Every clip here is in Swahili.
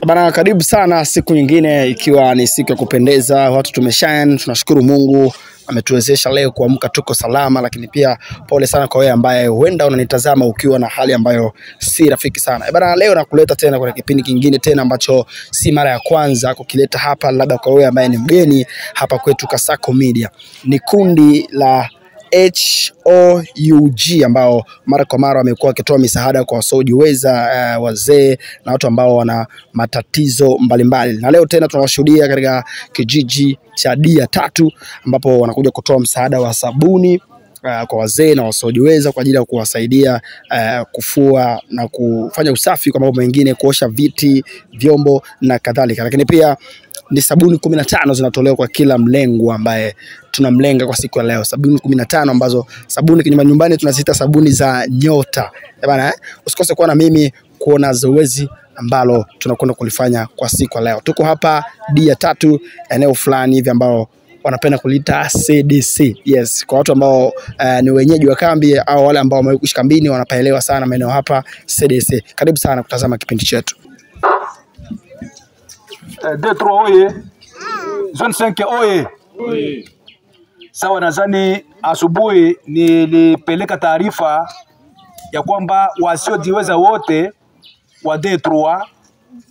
Bana, karibu sana siku nyingine, ikiwa ni siku ya kupendeza. Watu tumeshine, tunashukuru Mungu ametuwezesha leo kuamka tuko salama. Lakini pia pole sana kwa wewe ambaye huenda unanitazama ukiwa na hali ambayo si rafiki sana. Bana, leo nakuleta tena kwa kipindi kingine tena ambacho si mara ya kwanza kukileta hapa, labda kwa wewe ambaye ni mgeni hapa kwetu Kasako Media. Ni kundi la HOUG ambao mara kwa mara wamekuwa wakitoa misaada kwa wasiojiweza, wazee na watu ambao wana matatizo mbalimbali. Na leo tena tunawashuhudia katika kijiji cha Dia 3 ambapo wanakuja kutoa msaada wa sabuni kwa wazee na wasiojiweza kwa ajili ya kuwasaidia kufua na kufanya usafi kwa mambo mengine, kuosha viti, vyombo na kadhalika. Lakini pia ni sabuni 15 zinatolewa kwa kila mlengo ambaye tunamlenga kwa siku ya leo. Sabuni 15 ambazo sabuni nyumbani tunaziita sabuni za nyota. Bana, usikose kuwa na mimi kuona zoezi ambalo tunakwenda kulifanya kwa siku ya leo. Tuko hapa Dia 3, eneo fulani hivi ambao wanapenda kulita CDC. Yes, kwa watu ambao ni wenyeji wa kambi au wale ambao wameishi kambini wanapaelewa sana maeneo hapa CDC. Karibu sana kutazama kipindi chetu. Detro oye, zone 5 oye. Sawa, nadhani asubuhi nilipeleka taarifa ya kwamba wasiojiweza wote wa Detro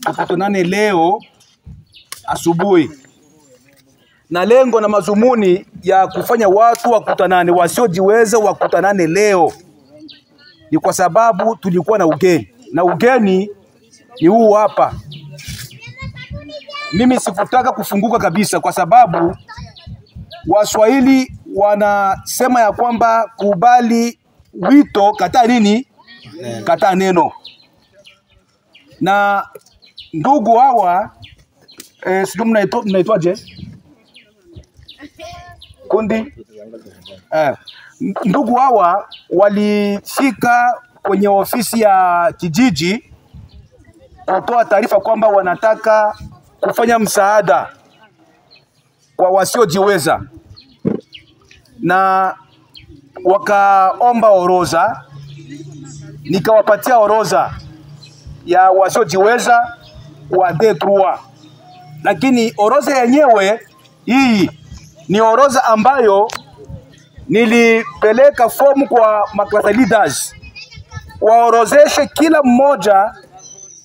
tukutanane leo asubuhi, na lengo na mazumuni ya kufanya watu wakutanane, wasiojiweza wakutanane leo ni kwa sababu tulikuwa na ugeni, na ugeni ni huu hapa. Mimi sikutaka kufunguka kabisa kwa sababu Waswahili wanasema ya kwamba kubali wito kataa nini? Kataa neno. Na ndugu hawa sijui mnaitwaje? Kundi ndugu hawa walifika kwenye ofisi ya kijiji kutoa taarifa kwamba wanataka kufanya msaada kwa wasiojiweza, na wakaomba orodha. Nikawapatia orodha ya wasiojiweza wa D3, lakini orodha yenyewe hii ni orodha ambayo nilipeleka fomu kwa maklasa leaders waorozeshe kila mmoja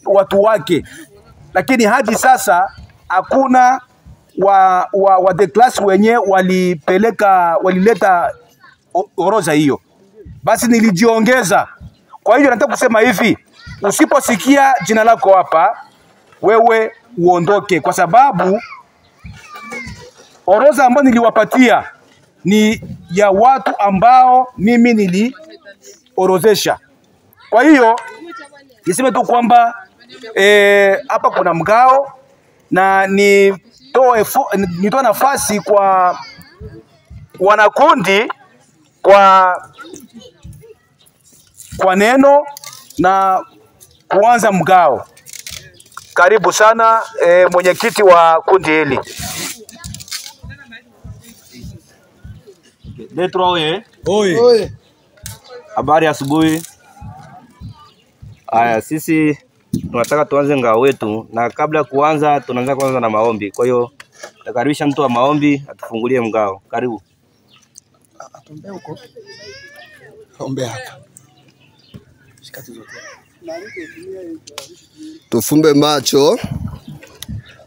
watu wake, lakini hadi sasa hakuna wa the class wenye walileta orodha hiyo. Basi nilijiongeza. Kwa hiyo nataka kusema hivi, usiposikia jina lako hapa, wewe uondoke, kwa sababu orodha ambayo niliwapatia ni ya watu ambao mimi niliorozesha. Kwa hiyo niseme tu kwamba hapa kuna mgao, na nitoe nafasi kwa wanakundi kwa neno na kuanza mgao. Karibu sana mwenyekiti wa kundi hili. Detro oye. Oye. Habari asubuhi. Haya, sisi tunataka tuanze ngao wetu, na kabla kuanza tunaanza kwanza na maombi. Kwa hiyo takaribisha mtu wa maombi atufungulie mgao. Karibu. Atombe huko. Ombe hapa. Shikati zote. Tufumbe macho.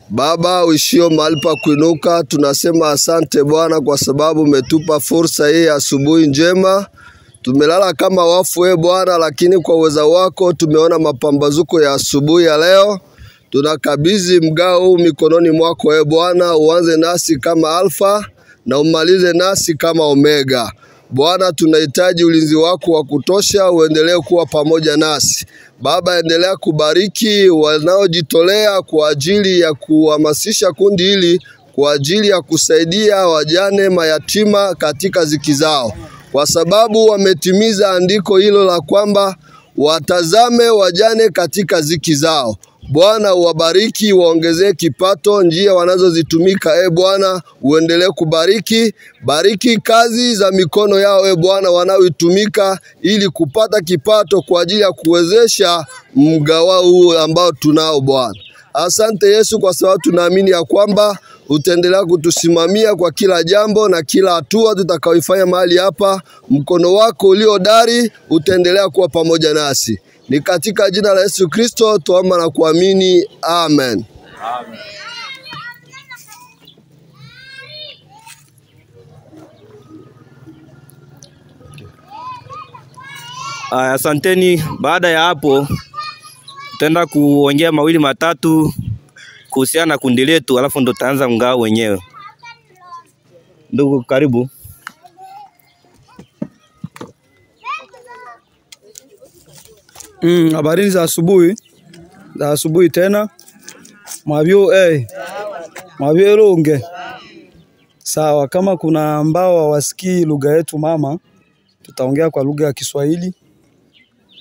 Baba uishio mahali pa kuinuka, tunasema asante Bwana kwa sababu umetupa fursa hii asubuhi njema. Tumelala kama wafu Bwana, lakini kwa uweza wako tumeona mapambazuko ya asubuhi ya leo. Tunakabidhi mgao huu mikononi mwako Bwana, uanze nasi kama Alfa na umalize nasi kama Omega. Bwana, tunahitaji ulinzi wako wa kutosha, uendelee kuwa pamoja nasi. Baba, endelea kubariki wanaojitolea kwa ajili ya kuhamasisha kundi hili, kwa ajili ya kusaidia wajane mayatima katika ziki zao, kwa sababu wametimiza andiko hilo la kwamba watazame wajane katika ziki zao. Bwana, uwabariki, waongezee kipato, njia wanazozitumika Bwana, uendelee kubariki. Bariki kazi za mikono yao Bwana wanaoitumika ili kupata kipato kwa ajili ya kuwezesha mgawa huu ambao tunao Bwana. Asante Yesu kwa sababu tunaamini ya kwamba utaendelea kutusimamia kwa kila jambo na kila hatua tutakaoifanya mahali hapa. Mkono wako uliodari utaendelea kuwa pamoja nasi. Ni katika jina la Yesu Kristo tuomba na kuamini. Amen. Amen. Asanteni. Baada ya hapo tutaenda kuongea mawili matatu kuhusiana na kundi letu, alafu ndo tutaanza mgao wenyewe. Ndugu, karibu. Habari za asubuhi. Za asubuhi tena. Mwavyo mwavyo lunge. Sawa, kama kuna ambao hawasikii lugha yetu mama, tutaongea kwa lugha ya Kiswahili.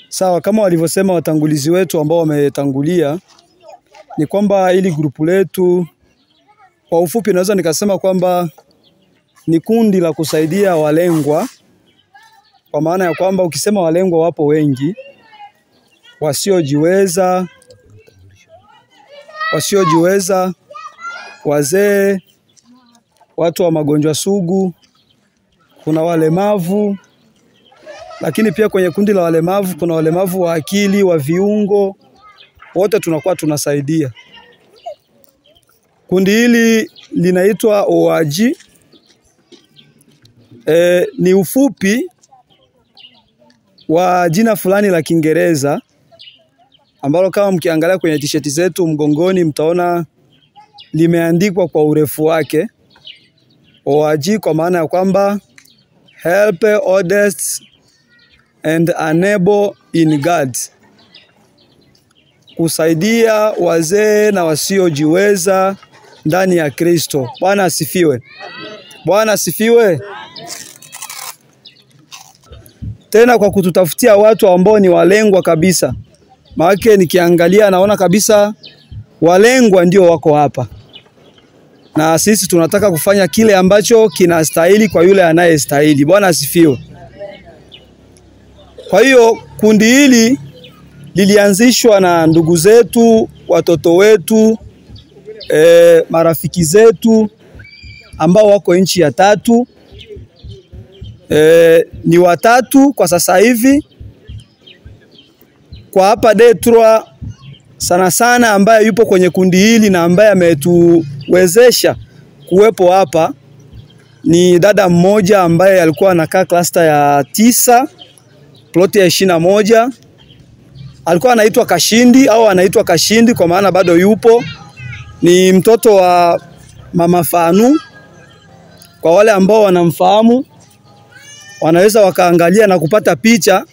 Sawa, kama walivyosema watangulizi wetu ambao wametangulia, ni kwamba ili grupu letu kwa ufupi naweza nikasema kwamba ni kundi la kusaidia walengwa, kwa maana ya kwamba ukisema walengwa wapo wengi, wasiojiweza, wazee, watu wa magonjwa sugu, kuna walemavu, lakini pia kwenye kundi la walemavu kuna walemavu wa akili, wa viungo, wote tunakuwa tunasaidia. Kundi hili linaitwa OAG. Ni ufupi wa jina fulani la Kiingereza ambalo kama mkiangalia kwenye t-shirt zetu mgongoni mtaona limeandikwa kwa urefu wake OAG, kwa maana ya kwamba help others and enable in God, kusaidia wazee na wasiojiweza ndani ya Kristo. Bwana asifiwe. Bwana asifiwe. Tena kwa kututafutia watu ambao ni walengwa kabisa. Maana nikiangalia naona kabisa walengwa ndio wako hapa. Na sisi tunataka kufanya kile ambacho kinastahili kwa yule anayestahili. Bwana asifiwe. Kwa hiyo kundi hili lilianzishwa na ndugu zetu, watoto wetu, marafiki zetu ambao wako nchi ya tatu. Ni watatu kwa sasa hivi. Kwa hapa Detroit sana sana ambaye yupo kwenye kundi hili na ambaye ametuwezesha kuwepo hapa ni dada mmoja ambaye alikuwa anakaa cluster ya 9, plot ya 21. Alikuwa anaitwa Kashindi au anaitwa Kashindi kwa maana bado yupo. Ni mtoto wa Mama Fanu. Kwa wale ambao wanamfahamu wanaweza wakaangalia na kupata picha.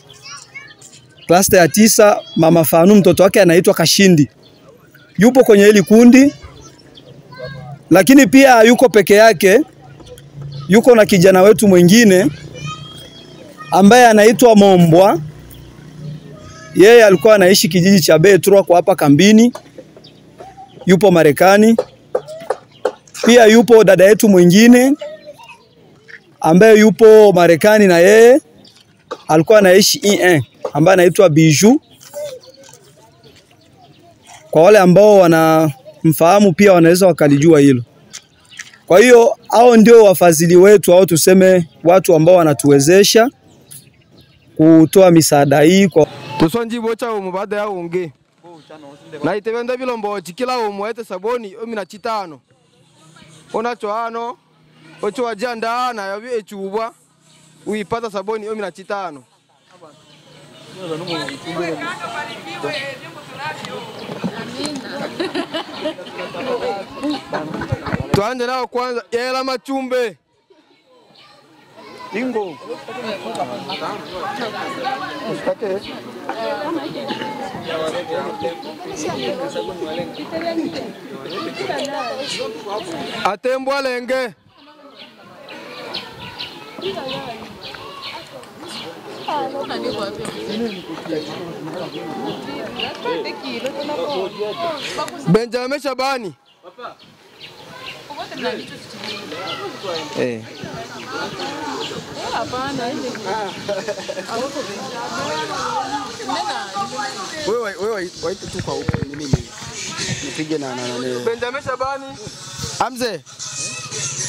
Cluster ya 9, Mama Fanu mtoto wake anaitwa Kashindi. Yupo kwenye hili kundi. Lakini pia yuko peke yake. Yuko na kijana wetu mwingine ambaye anaitwa Mombwa. Yeye alikuwa anaishi kijiji cha Detroit kwa hapa kambini. Yupo Marekani. Pia yupo dada yetu mwingine ambaye yupo Marekani na yeye alikuwa anaishi ambaye anaitwa Biju. Kwa wale ambao wanamfahamu pia wanaweza wakalijua hilo. Kwa hiyo hao ndio wafadhili wetu au tuseme watu ambao wanatuwezesha kutoa misaada hii kwa tusonji bocha umubada ya unge na itebenda bilombo chikila umwete saboni 15 onacho hano ocho wajanda na yabi echubwa uipata saboni 15. Tuanze nao kwanza yela machumbe Ingo. Atembwa lenge. Benjamin Shabani. Wewe waite tu kwa huko ni mimi. Nipige na Benjamin Shabani. Amze.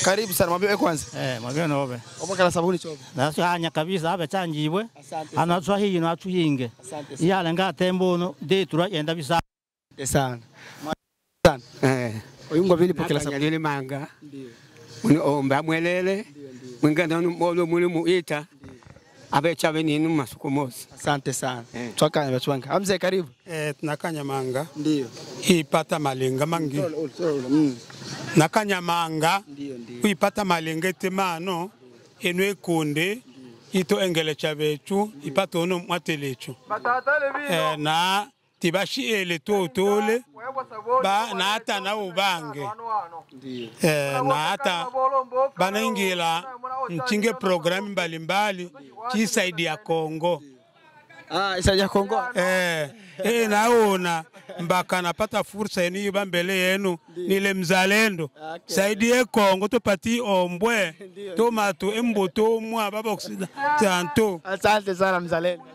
Karibu sana, mwambie kwanza. Mageno obe. Obo kala sabuni chobe. Nasi hanya kabisa abe chanjibwe. Asante. Anatwa hii na tuhinge. Asante. Yale nga tembo no de tura yenda bisa. Sana. Sana. Oyungwa vile pokela sabuni. Nyalile manga. Ndio. Muni omba mwelele. Mwingana molo muli muita. Abe chabe ni masuko mosi. Asante sana. Twaka wachwanga. Amze karibu. Tunakanya manga. Ndio. Ipata malenga mangi. Nakanya manga. Ndio ndio. Kuipata malenga temano enwe konde ito engele chabechu ipato no mwatelechu. Batata levino. Na tibashi ele totole ba na hata na ubange. Na hata banaingira nchinge programu mbalimbali chisaidia Kongo. Isaidia Kongo. Naona mpaka napata fursa yenu mbele yenu nile mzalendo. Saidie Kongo tupati ombwe tomato emboto mwa baba oksida tanto. Asante sana mzalendo.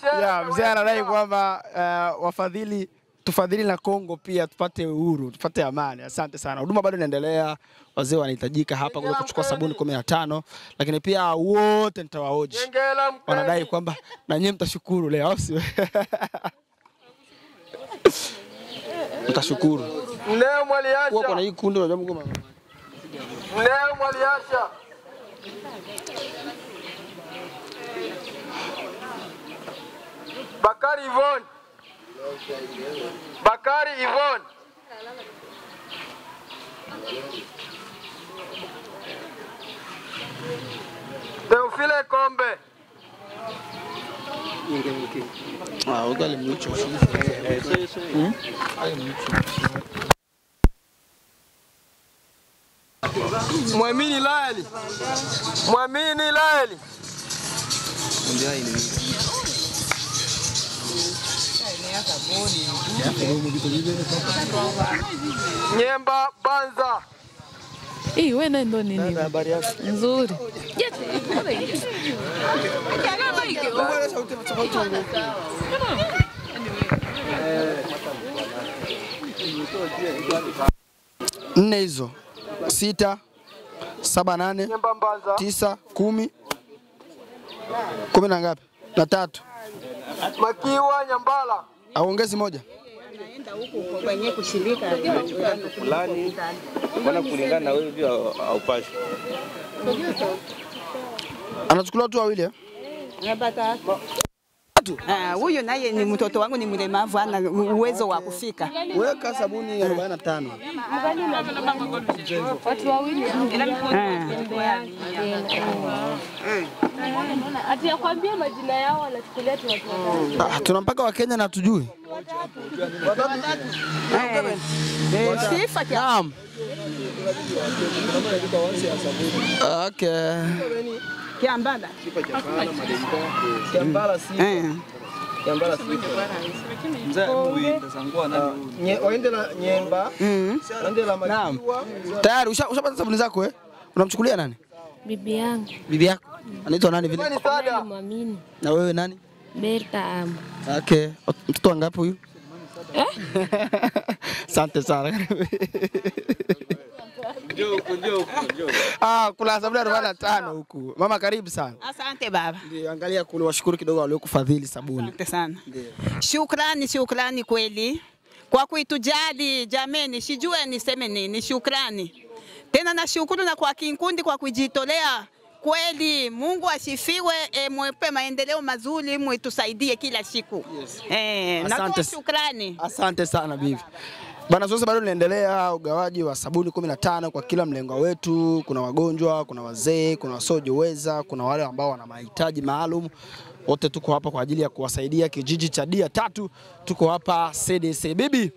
Ya mzee anadai kwamba wafadhili tufadhili na Kongo pia tupate uhuru, tupate amani. Asante sana. Huduma bado inaendelea. Wazee wanahitajika hapa kuja kuchukua sabuni 15, lakini pia wote nitawahoji. Wanadai kwamba na nyinyi mtashukuru leo, au sio? Mtashukuru. Leo mwaliacha. Kwa hii kundi unajua mgoma. Leo mwaliacha. Bakari Yvonne. Bakari Yvonne. Teofile Kombe. Ugali mwicho. Mwamini Laeli. Mwamini Laeli. Nyemba Banza. Wewe ndo nini? Habari yako? Nzuri. Nne hizo 6 7 8 9 10 10 na ngapi? Na 3. Makiwa Nyambala. Aongezi moja. Naenda huko kwenye kushirika fulani bwana, kulingana na wewe pia haupashi. Anachukuliwa tu wawili. Napata huyu naye ni mtoto wangu, ni mlemavu, ana uwezo wa kufika. Weka sabuni 45. Watu wawili. Ati yakwambia majina yao wanachukulia tu watu. Tuna mpaka wa Kenya na tujui. Sifa Naam. Okay. Kiambala. Kiambala si. Kiambala si. Mzee muita sangua nani? Waende na Nyemba. Waende la Makiwa. Tayari ushapata sabuni zako Unamchukulia nani? Bibi yangu. Bibi yako? Anaitwa nani vile? Mwamini. Na wewe nani? Berta Am. Okay. Mtoto wangapi huyu? Asante sana. Kula sabuni 45 huku. Mama karibu sana. Asante baba. Ndio, angalia kule, washukuru kidogo waliokufadhili sabuni. Asante sana. Ndio. Shukrani kweli kwa kuitujali jameni, sijue niseme nini. Shukrani. Tena nashukuru na kwa kikundi kwa kujitolea. Kweli Mungu asifiwe, mwepe maendeleo mazuri, mwetusaidie kila siku. Yes. Na shukrani. Asante sana bibi. Bana, zoezi bado linaendelea, ugawaji wa sabuni 15 kwa kila mlengwa wetu. Kuna wagonjwa, kuna wazee, kuna wasiojiweza, kuna wale ambao wana mahitaji maalum. Wote tuko hapa kwa ajili ya kuwasaidia kijiji cha Dia 3. Tuko hapa CDC. Bibi,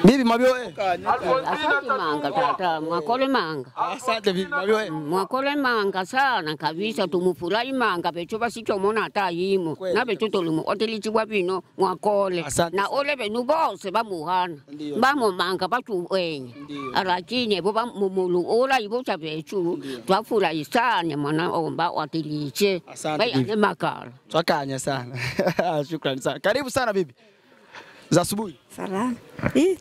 Bibi mabio Asante manga tata, mwakole manga. Asante bibi mabio Mwakole manga sana kabisa, tumufurahi manga becho basichomona hata yimo. Na becho tolimu otelichibwa bino mwakole. Na ole benu bose bamuhana. Bamo manga batu wenye. Lakini boba mumulu ola ibocha becho twafurahi sana mwana omba oteliche. Bayane makala. Twakanya sana. Shukrani sana. Karibu sana bibi. Za asubuhi. Salama.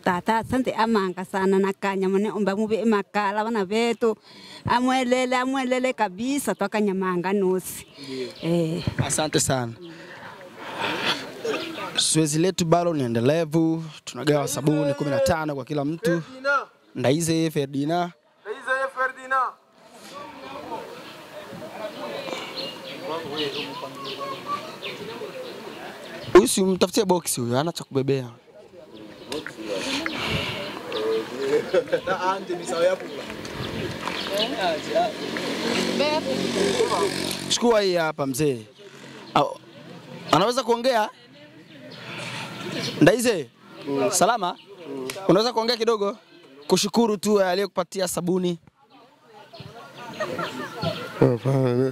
Tata asante amanga sana nakanya mone omba mube makala bana betu. Amwelele kabisa twakanya manga nosi. Asante sana. Zoezi letu bado ni endelevu. Tunagawa sabuni 15 kwa kila mtu. Ndaize Ferdina. Usi mtafutie box huyo, hana cha kubebea. Chukua hii hapa mzee. Anaweza kuongea? Ndaize? Salama? Unaweza kuongea kidogo? Kushukuru tu aliyekupatia sabuni.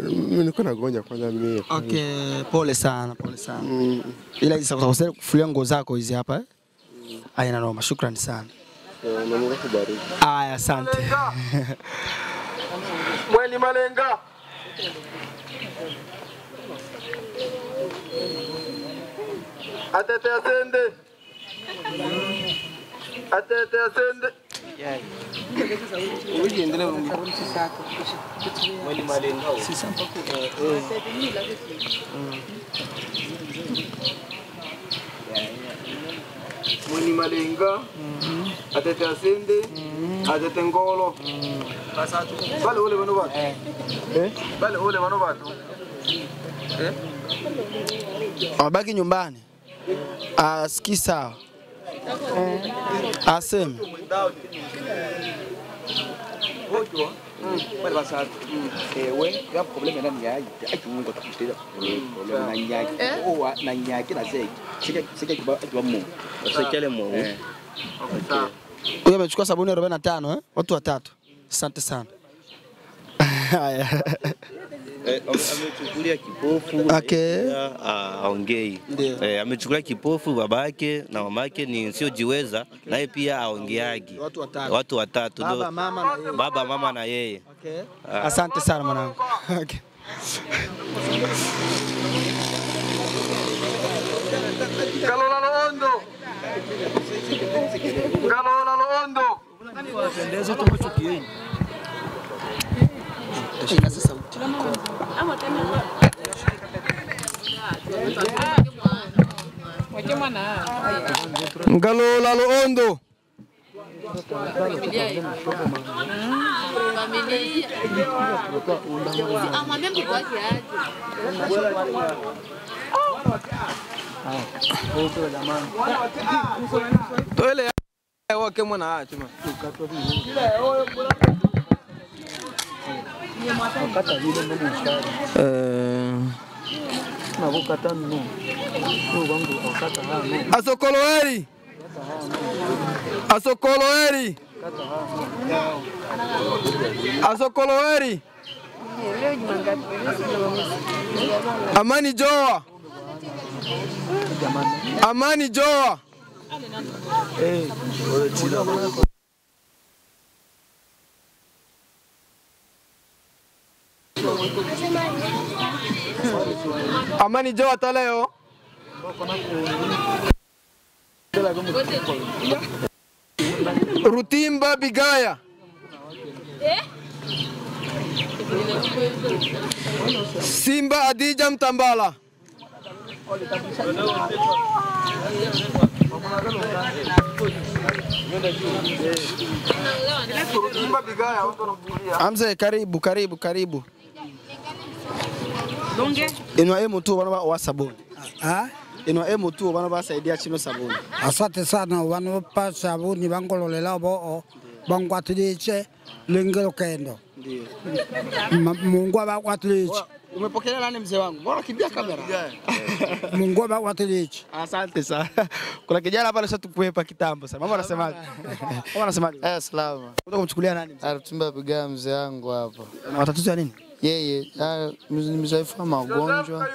Mimi niko nagonja kwanza mimi. Okay, pole sana, pole sana. Ila isa kwa kufulia nguo zako hizi hapa eh? Aya noma, shukrani sana. Na Mungu akubariki. Aya, asante. Mweni Malenga. Atete asende. Atete asende. Mweni Malenga. Mweni Malenga. Atete asende. Atete ngolo. Bale ule bano batu. Bale ule bano batu. Abaki nyumbani. Asikii sawa. Aseme. Bale basatu. We ya problema ndani ya akingo takutela. Problema na nyaki. Owa na nyaki na zeki. Sike kiba mu. Sekele mu. Okay. Huyo amechukua sabuni 45 watu watatu. Asante sana. Haya. Amechukulia kipofu. Okay. Aongei. Amechukulia kipofu babake na mamake ni sio jiweza, naye pia aongeagi. Watu watatu. Baba mama na yeye. Okay. Asante sana mwanangu. Okay. Kalola Londo. Kalola Londo. Pendeza tu macho kieni. Tashika sauti. Kalola Londo. Toele wake mwana acha ma. Wakata vile mbona mshari. Na wakata nini? Ndio wangu wakata hano. Asokoloeri. Asokoloeri. Asokoloeri. Amani Joa. Amani Joa. Amani Joa taleo. Rutimba Bigaya. Simba Adija Mtambala. Amze, karibu, karibu, karibu. Inwa emu tu wana wa sabuni. Inwa emu tu wana wa saidia chino sabuni. Asante sana wana pa sabuni bangololela bo. bangwatuliche lingelo kendo. Ndio. Mungu abakwatuliche. Umepokea nani mzee wangu? Mbona kimbia kamera? Mungu abakwatuliche. Asante sana. Kuna kijana hapa anashatukuepa kitambo sana. Mama anasemaje? Mama anasemaje? Salama. Unataka kumchukulia nani mzee? Anatumba piga mzee wangu hapo. Na matatizo ya nini? Yeye mzaifu wa magonjwa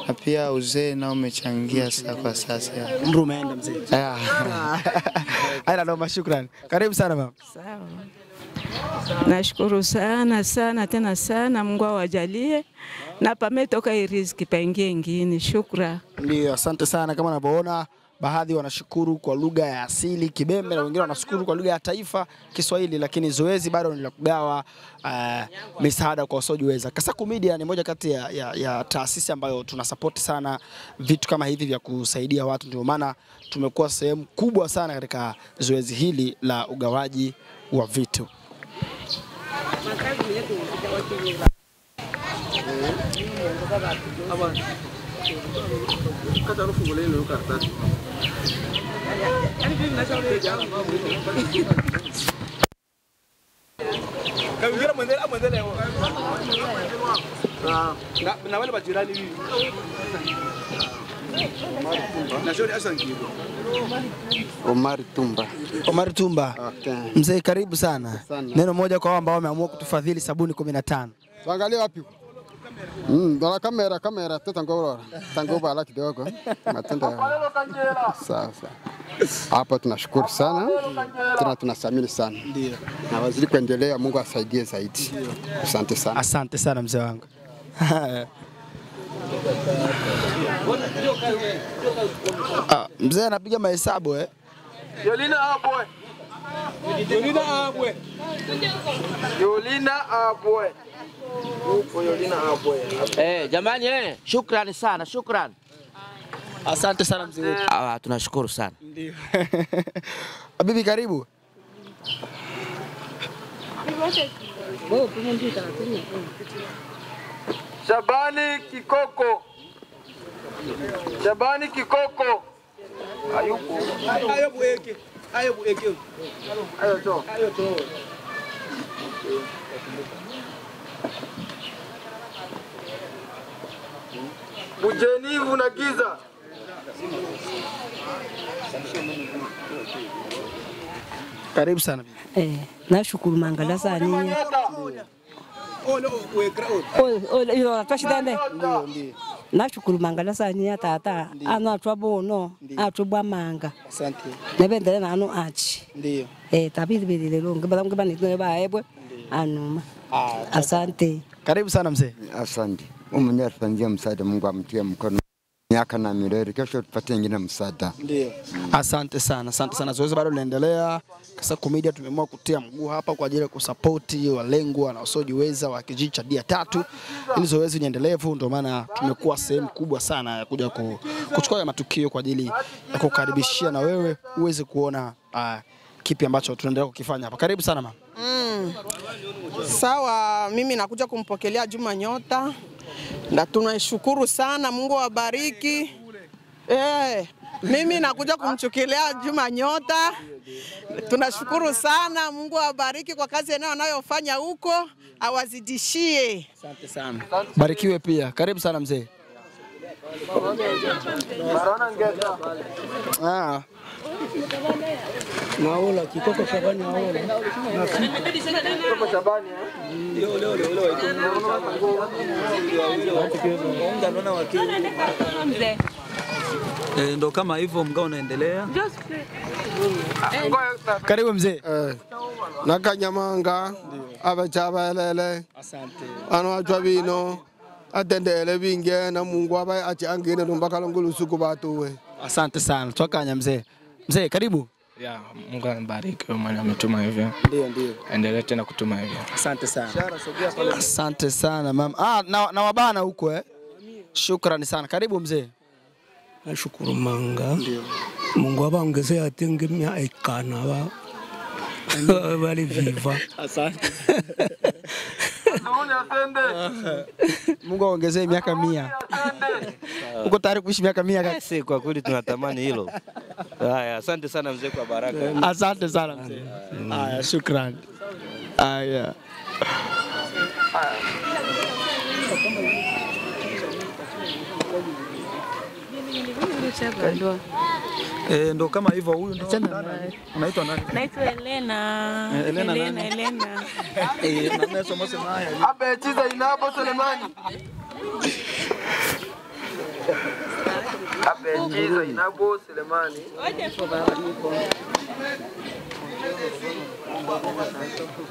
na pia uzee nao umechangia sasa kwa sasa. Ndio umeenda mzee. Haina noma, shukrani. Karibu sana mama. Sawa. Nashukuru sana sana tena sana, Mungu awajalie na pametoka hii riziki paingie ingine. Shukrani. Ndio, asante sana. Kama unavyoona baadhi wanashukuru kwa lugha ya asili Kibembe na wengine wanashukuru kwa lugha ya taifa Kiswahili, lakini zoezi bado ni la kugawa misaada kwa wasiojiweza. Kasaku Media ni moja kati ya taasisi ambayo tunasupport sana vitu kama hivi vya kusaidia watu, ndio maana tumekuwa sehemu kubwa sana katika zoezi hili la ugawaji wa vitu. Na wale majirani hivi. Na shori asa ngibo. Omar Tumba. Omar Tumba. Okay. Mzee karibu sana. Neno moja kwa wao ambao wameamua kutufadhili sabuni 15. Tuangalie wapi? Dona kamera tutangora. Tangoba ala kidogo. Matenda. Sawa. Hapa tunashukuru sana. Tunasamini sana. Ndio. Na wazidi kuendelea, Mungu asaidie zaidi. Asante sana. Asante sana mzee wangu. Mzee anapiga mahesabu Yolina abwe. Jamani shukrani sana, shukrani. Asante sana mzee wetu. Tunashukuru sana. Ndio. Bibi karibu. Shabani Kikoko. Shabani Kikoko. Ayupo. Ayobueke. Ayobueke. Ayoto. Ayoto. Bujenivu na giza. Karibu sana bibi. Nashukuru mangala sana. Nashukuru mangala sana tata. Ano atwabono, atubwa manga. Asante. Nebendele nano achi. Ndio. Tabidi bidile longe bangibani ba ebwe anuma. Asante. Karibu sana mzee. Asante. Mwenye atupangia msaada, Mungu amtie mkono. Miaka na milele, kesho tupate nyingine msaada. Ndio. Asante sana, asante sana. Zoezi bado linaendelea. Kasaku Media tumeamua kutia mguu hapa kwa ajili ya kusapoti walengwa na wasiojiweza wa kijiji cha Dia3. Ili zoezi ni endelevu, ndio maana tumekuwa sehemu kubwa sana ya kuja kuchukua matukio kwa ajili ya kukaribishia na wewe uweze kuona kipi ambacho tunaendelea kukifanya hapa. Karibu sana mama. Sawa, mimi nakuja kumpokelea Juma Nyota. Na tunashukuru sana, Mungu awabariki. Mimi nakuja kumchukilia Juma Nyota. Tunashukuru sana, Mungu awabariki kwa kazi anayofanya huko, awazidishie. Asante sana. Barikiwe pia. Karibu sana mzee. Naola Kikoko Shabani naola. Kikoko Shabani Ndo kama hivyo mgao unaendelea. Karibu mzee. Nakanyamanga abachabalele. Asante. Ano atwabino atendele binge na Mungu aba achangine mpaka ngulusuku batuwe. Asante sana. Twakanya mzee. Mzee karibu. Ya, Mungu anabariki mwana ametuma hivyo. Ndio. Endelee tena kutuma hivyo. Asante sana. Asante sana mama. Na wabana huko Shukrani sana. Karibu mzee. Nashukuru manga. Ndio. Mungu abaongezea atenge miaka na wale viva. Asante. Mungu aongezee miaka 100. Uko tayari kuishi miaka 100? Kwa kweli tunatamani hilo. Haya, asante sana mzee kwa baraka. Asante sana mzee. Haya, shukrani. Haya. Ndo kama hivyo, huyu ndo unaitwa nani? Naitwa Elena. Elena Elena, nani? Elena. Na mimi somo sema haya. Hapa chiza inabo Selemani. Hapa chiza inabo Selemani.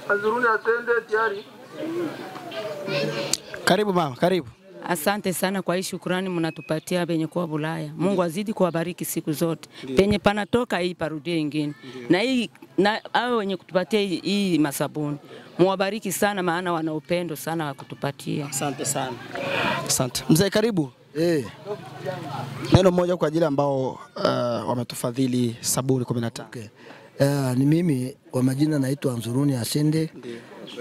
Azuruni atende tayari. Karibu mama, karibu. Asante sana kwa hii shukrani mnatupatia penye kwa Bulaya. Mungu azidi kuwabariki siku zote. Penye panatoka hii parudie ingine. Na hii na hao wenye kutupatia hii masabuni. Muwabariki sana maana wana upendo sana wa kutupatia. Asante sana. Asante. Mzee karibu. Neno moja kwa ajili ambao wametufadhili sabuni 15. Okay. Ni mimi kwa majina naitwa Nzuruni Asende.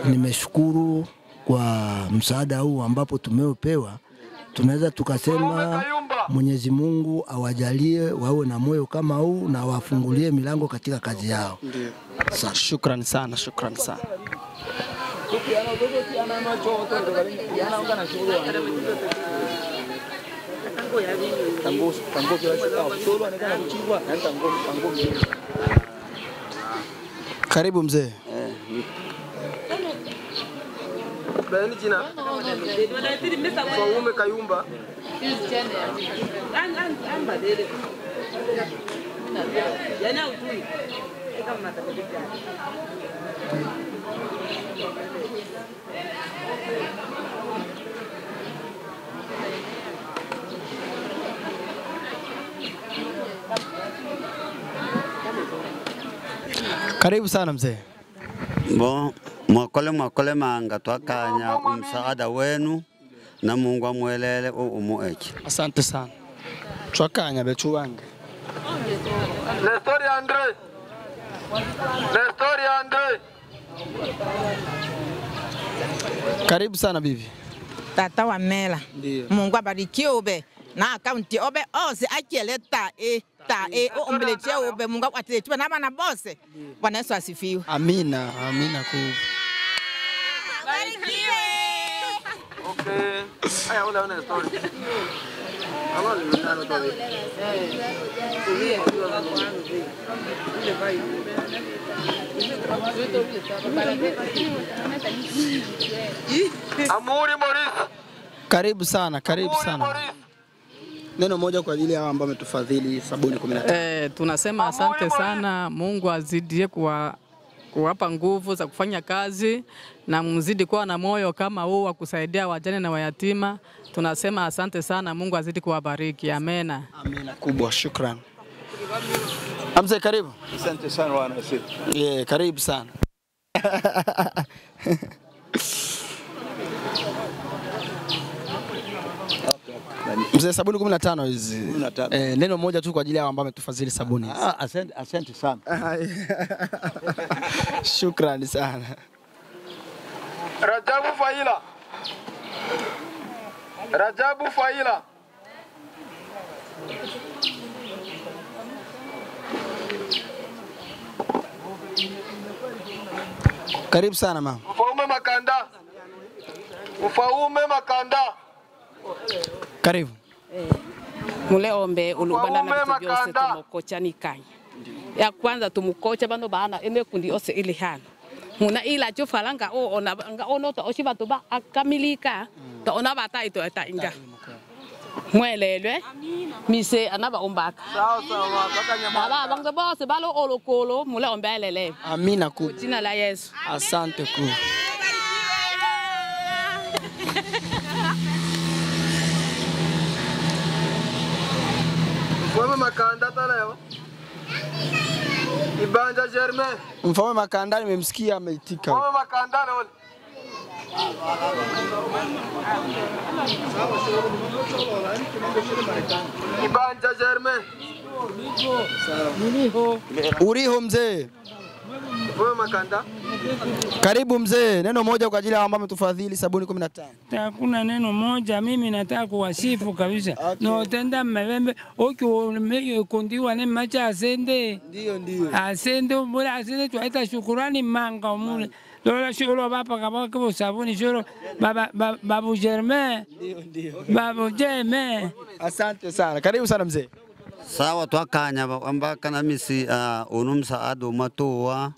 Nimeshukuru kwa msaada huu ambapo tumeopewa. Tunaweza tukasema Mwenyezi Mungu awajalie wawe na moyo kama huu na wafungulie milango katika kazi yao. Ndio. Shukrani sana, shukrani sana. Karibu mzee. Baini jina. Faume Kayumba. Karibu sana mzee. Bo, mwakole manga twakanya msaada wenu na Mungu amwelele umueche. Asante sana. Twakanya betu wange. Nestori Andre. Nestori Andre. Karibu sana bibi. Tata wa Mela. Ndio. Mungu abariki ube. Na akaunti obe ose akele ta o ombeleche obe Mungu atleche na bana bose. Bwana Yesu asifiwe. Amina, amina ku. Barikiwe. Okay. Aya una story. Amalo nalo tobe. Amuri Morris. Karibu sana, karibu sana. Neno moja kwa ajili ya hao ambao wametufadhili sabuni 15. Tunasema asante sana, Mungu azidie kuwapa nguvu za kufanya kazi na mzidi kuwa na moyo kama huu wa kusaidia wajane na wayatima. Tunasema asante sana, Mungu azidi kuwabariki. Amena. Amina kubwa, shukrani. Mzee karibu. Asante sana wana sisi. Karibu sana. Mzee sabuni 15 hizi. 15. Neno moja tu kwa ajili ya ambao wametufadhili sabuni hizi. Asante sana. Shukrani sana. Rajabu Faila. Rajabu Faila. Karibu sana mama. Ufaume Makanda. Ufaume Makanda. Karibu. Mule ombe ulubanda na vitu byose tumukocha nikanya. Ya kwanza tumukocha bano bana ene kundi ose ile hana. Muna ila cho falanga ona nga ono to oshiba to ba akamilika to ona bata ito eta inga. Mwelelwe mise anaba ombaka. Sawa baka nyama. Baba banga bose balo olokolo mule ombe elele. Amina ku. Jina la Yesu. Asante ku. Mfaume Makanda leo. Ibanja Germain. Mfaume Makanda nimemsikia ameitika. Mfaume Makanda leo. Ibanja Germain. Uriho mzee. Wewe Makanda? Karibu mzee, neno moja kwa ajili ya ambao wametufadhili sabuni 15. Hakuna neno moja, mimi nataka kuwasifu kabisa. Okay. No tenda mmembe kundiwa ne macha asende. Ndio. Asende mbona asende tuaita shukurani manga mule. Lola shuro baba kama kwa sabuni shuro babu Germain. Ndio. Babu Germain. Asante sana. Karibu sana mzee. Sawa twakanya ambaka na misi unumsaado matoa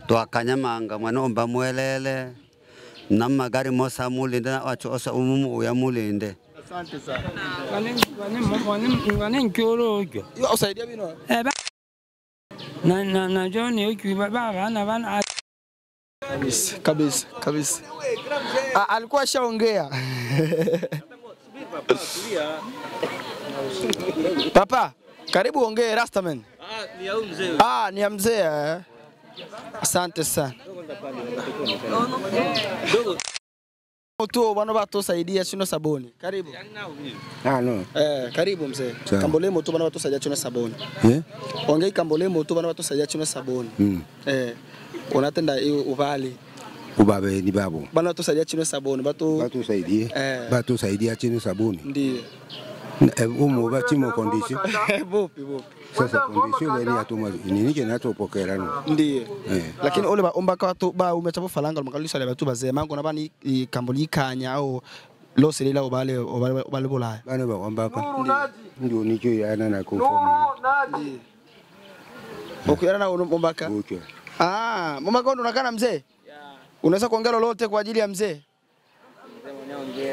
twakanya manga mwana omba mwelele na magari mosa mulinde na wacho osa umumu ya mulinde. Asante sana. Ngane nkoro ojo. Yo usaidia bino. Na John ojo baba na Kabisa. Alikuwa shaongea. Papa, karibu ongee Rastaman. Ni ya mzee. Ni ya mzee. Asante sana. Tu bwana batusaidia chino sabuni. Karibu. No. Karibu mzee. Kambolemo tu bwana batusaidia chino sabuni. Ongea kambolemo tu bwana batusaidia chino sabuni. Unatenda ubali. Ubabe ni babu. Bwana batusaidia chino sabuni. Batusaidia chino sabuni. Ndiyo. Umu bachimo kondisio. Bopi. Sasa kondisio ni atuma nini kena topokera no. Ndiyo. Lakini ole ombaka watu ba umechapo falanga makalisha le batu bazee mango nabani kamboli kanya au lose lela obale bolaya. Bana ba ombaka. Ndio nicho yana na konform. Ukuyana na ombaka? Okay. Ombaka ndo unakana mzee? Unaweza kuongea lolote kwa ajili ya mzee?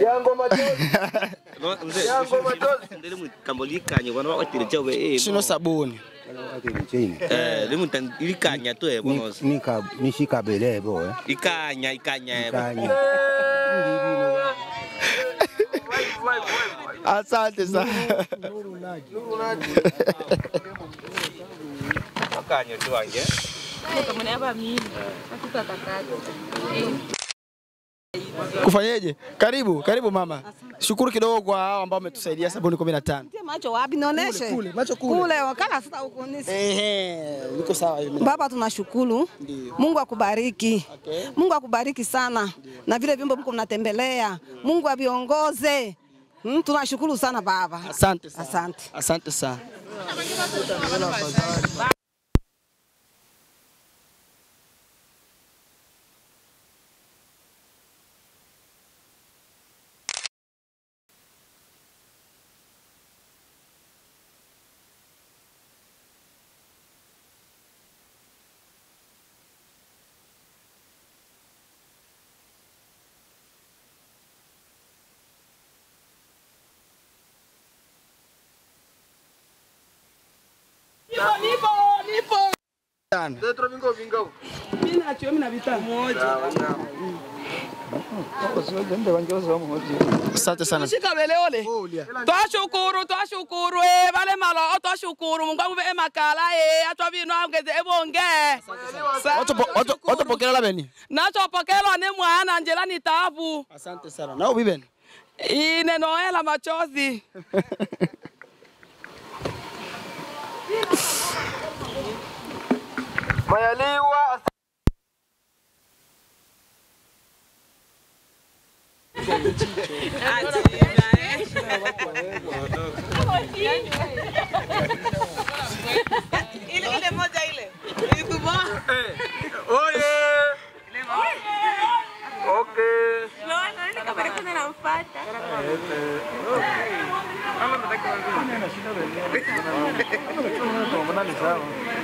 Yango machozi. Ndele kambolikanya bwana watirije we chino sabuni. Limu ilikanya tu bono. Nishika belebo Ikanya. Asante sana. Akanya tu wange. Kufanyeje? Karibu mama. Shukuru kidogo kwa hao ambao wametusaidia sabuni 15. Macho wapi nionyeshe? Macho kule. Wakala sasa huko nisi. Niko sawa hivi. Baba tunashukuru. Mungu akubariki. Okay. Mungu akubariki sana. Na vile vyombo mko mnatembelea. Mungu aviongoze. Tunashukuru sana baba. Asante sana. Nipo. Dentro vingo. Mina chio mina vita moja. Asante sana. Shika bele ole. Twashukuru vale malo twashukuru Mungu ube emakala atwa bino angeze ebonge. Oto pokela labeni. Nacho pokela ne mwana Angela ni tabu. Asante sana. Nao bibeni. Ine noela machozi. Mayaliwa ile moja ile. Ilikuwa. Oye. Okay. No, kama kuna namfuata.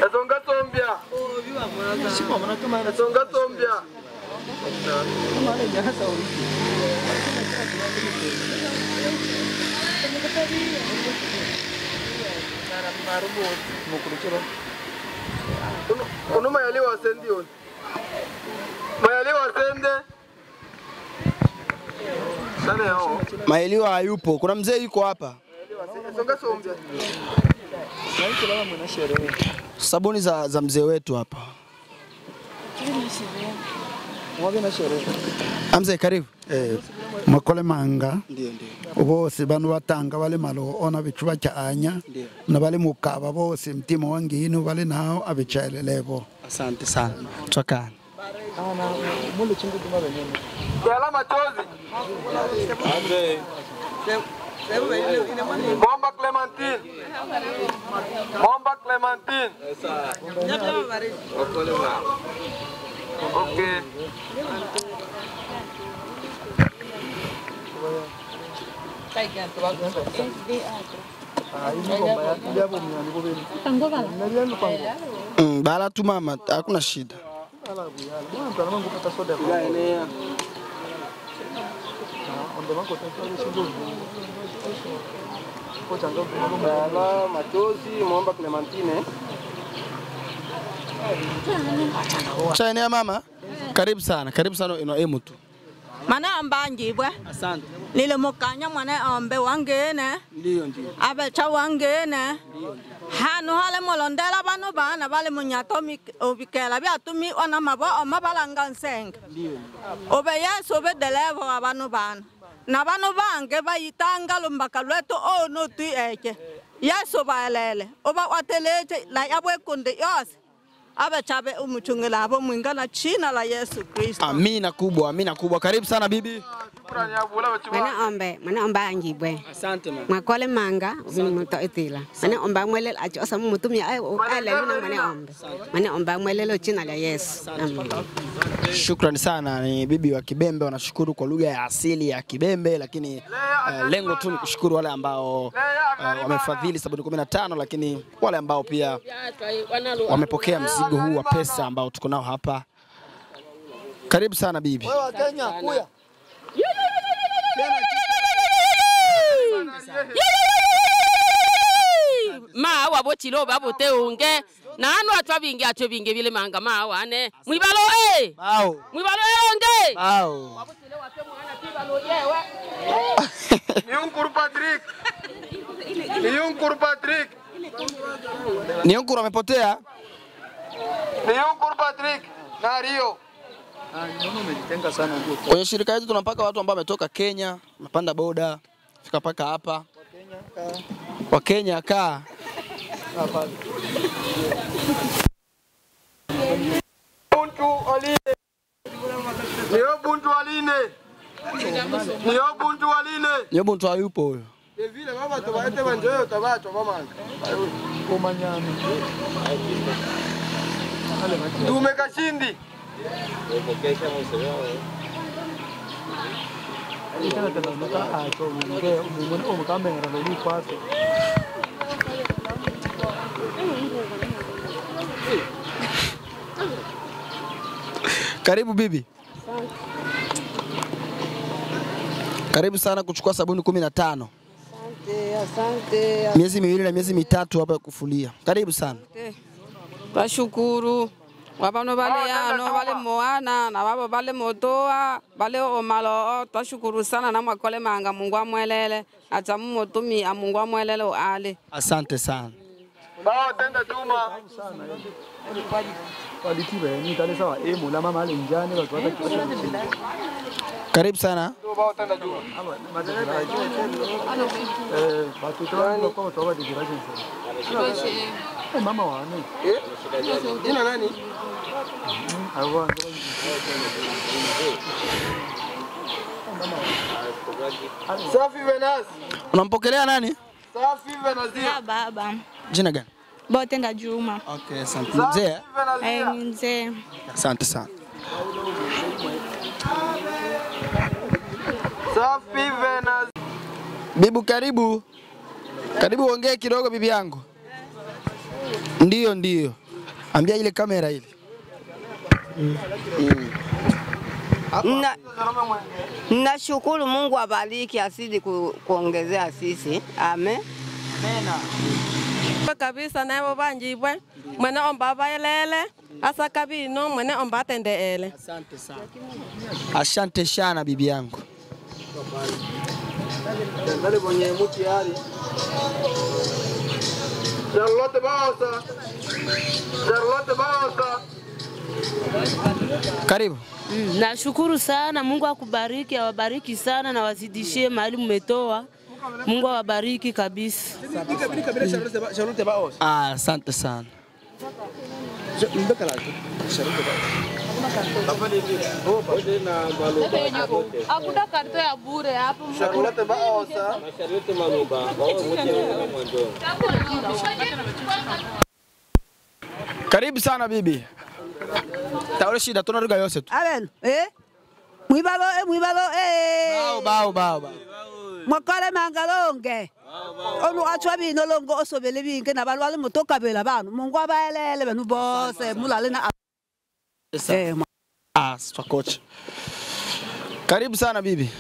Esonga tombia. Esonga tombia. Uno mayaliwa asendi on. Mayaliwa asende. Sana yao. Maeliwa hayupo. Kuna mzee yuko hapa. Songa sombia. Sabuni za mzee wetu hapa. Mzee karibu. Makole manga. Ndio. Bose banu batanga bale malo ona bicuba cyanya. Na bale mukaba bose mtimo wangino bale nao abichelelebo. Asante sana. Twakana. Kiala machozi. Bomba Clementine. Bomba Clementine. Okay. Bala tu mama, hakuna shida. Bala machozi, Bomba Clementine. Chaenea mama. Karibu sana ino emu tu. Mana ambanji bwe. Asante. Lile mukanya mwana ombe wangene. Ndio. Abe cha wangene. Hanu hale molondela bano bana bale munyato obikela byatumi ona mabo omabalanga nsenga. Ndio. Obe yesu obe delevo abano bana. Na bano bange bayitanga lumbaka lwetu ono tu eke. Yesu baelele. Oba wateleje la yabwe kunde yose. Abe chabe umuchungela abo mwingana china la Yesu Kristo. Amina kubwa. Karibu sana bibi. Mana omba anjibwe. Asante mama. Makole manga muto itila. Mana omba mwele acho asa mutumi ale luna mana omba mwele lo china la Yesu. Shukrani sana, ni bibi wa Kibembe, wanashukuru kwa lugha ya asili ya Kibembe, lakini lengo tu ni kushukuru wale ambao wamefadhili sabuni 15, lakini wale ambao pia wamepokea mzigo huu wa pesa ambao tuko nao hapa. Karibu sana bibi. Wewe wa Kenya kuya. Ma wa bochilo babote unge nanu atwabinge atwabinge bile manga ma wane mwibalo bao mwibalo unge bao Niunkuru Patrick. Niunkuru amepotea. Niunkuru Patrick na Rio. Kwenye shirika yetu tunapaka watu ambao wametoka Kenya, mapanda boda, fika paka hapa. Wa Kenya kaa. Buntu Aline. Nyo buntu hayupo huyo. Vile mama tubaete banjoyo tabacho mama. Komanyana. Dume kashindi. Karibu bibi. Karibu sana kuchukua sabuni 15. Asante. Miezi 2 na miezi 3 hapa kufulia. Karibu sana. Bashukuru. Wabano bale ano bale moana na babo bale motoa bale omalo tashukuru sana na mwakole manga Mungu amwelele ata mutumi Mungu amwelele ale. Asante sana. Bao tenda Juma. Karibu sana. Bao tenda Juma. Mama wane. Jina nani? Safi Venaz. Unampokelea nani? Safi Venazia. Baba. Jina gani? Botenda Juma. Okay, asante. Mzee. Mzee. Asante sana. Safi Venaz. Bibu karibu. Karibu ongee kidogo bibi yangu. Ndio. Ambia ile kamera ile. Nashukuru Mungu abariki asidi kuongezea sisi. Amen. Kabisa nabo banjibwe mwene omba bayelele asa kabino mwene omba tendeele. Asante sana. Asante sana bibi yangu. Ndale kwenye mti hali. Charlotte Bausa. Karibu. Nashukuru sana, Mungu akubariki, awabariki sana na wazidishie mahali mmetoa. Mungu awabariki kabisa. Asante sana. Hakuna karto ya bure hapo. Karibu sana bibi. Taole shida tunaruga yose tu. Aben, mwibalo bao. Mwakale mangalonge. Onu achwa bino longo osobele binge na balwale motoka bela banu. Mungu abaelele benu bose mulale na coach. Karibu sana bibi.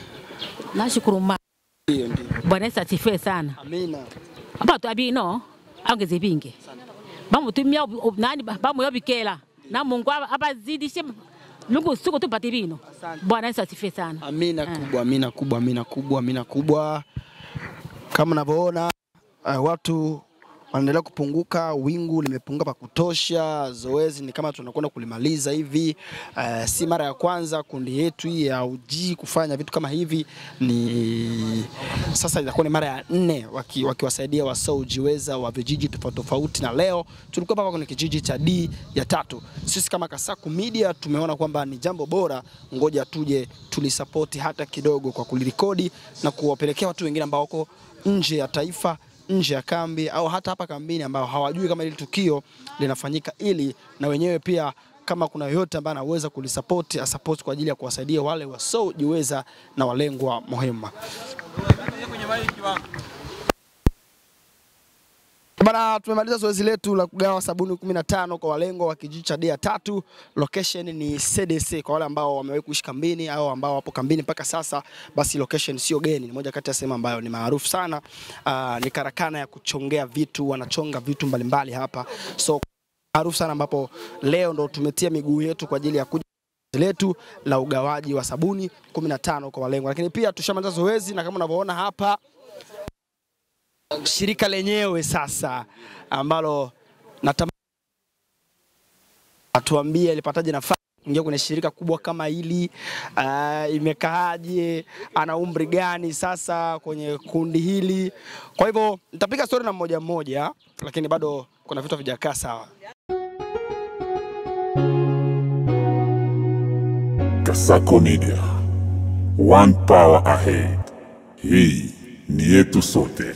Nashukuru Mungu. Ndio. Bwana Yesu asifiwe sana. Amina. Hapa tu abino angeze binge. Bamutumia nani bamuyobikela. Na Mungu abazidishe Mungu siku tupate bino. Bwana Yesu asifiwe sana. Amina kubwa. Kama unavyoona watu wanaendelea kupunguka, wingu limepunguka pa kutosha, zoezi ni kama tunakwenda kulimaliza hivi. Si mara ya kwanza kundi yetu hii ya UG kufanya vitu kama hivi, ni sasa itakuwa ni mara ya 4 wakiwasaidia wasiojiweza wa vijiji tofauti, na leo tulikuwa hapa kwenye kijiji cha D ya 3. Sisi kama Kasaku Media tumeona kwamba ni jambo bora, ngoja tuje tulisupport hata kidogo kwa kulirekodi na kuwapelekea watu wengine ambao wako nje ya taifa, nje ya kambi au hata hapa kambini ambao hawajui kama hili tukio linafanyika, ili na wenyewe pia kama kuna yote ambaye anaweza kulisupport asupport kwa ajili ya kuwasaidia wale wasiojiweza na walengwa muhimu. Bana, tumemaliza zoezi letu la kugawa sabuni 15 kwa walengwa wa kijiji cha D 3. Location ni CDC kwa wale ambao wamewahi kuishi kambini au ambao wapo kambini mpaka sasa, basi location sio geni, ni moja kati ya sehemu ambayo ni maarufu sana. Ni karakana ya kuchongea vitu, wanachonga vitu mbalimbali hapa. So maarufu sana, ambapo leo ndo tumetia miguu yetu kwa ajili ya kuja letu la ugawaji wa sabuni 15 kwa walengwa. Lakini pia tushamaliza zoezi, na kama unavyoona hapa shirika lenyewe sasa ambalo natamani atuambie ilipataje nafasi kuingia kwenye shirika kubwa kama hili, imekaaje, ana umri gani sasa kwenye kundi hili. Kwa hivyo nitapiga story na mmoja, lakini bado kuna vitu vijakaa sawa. Kasaku Media, one power ahead. Hii ni yetu sote.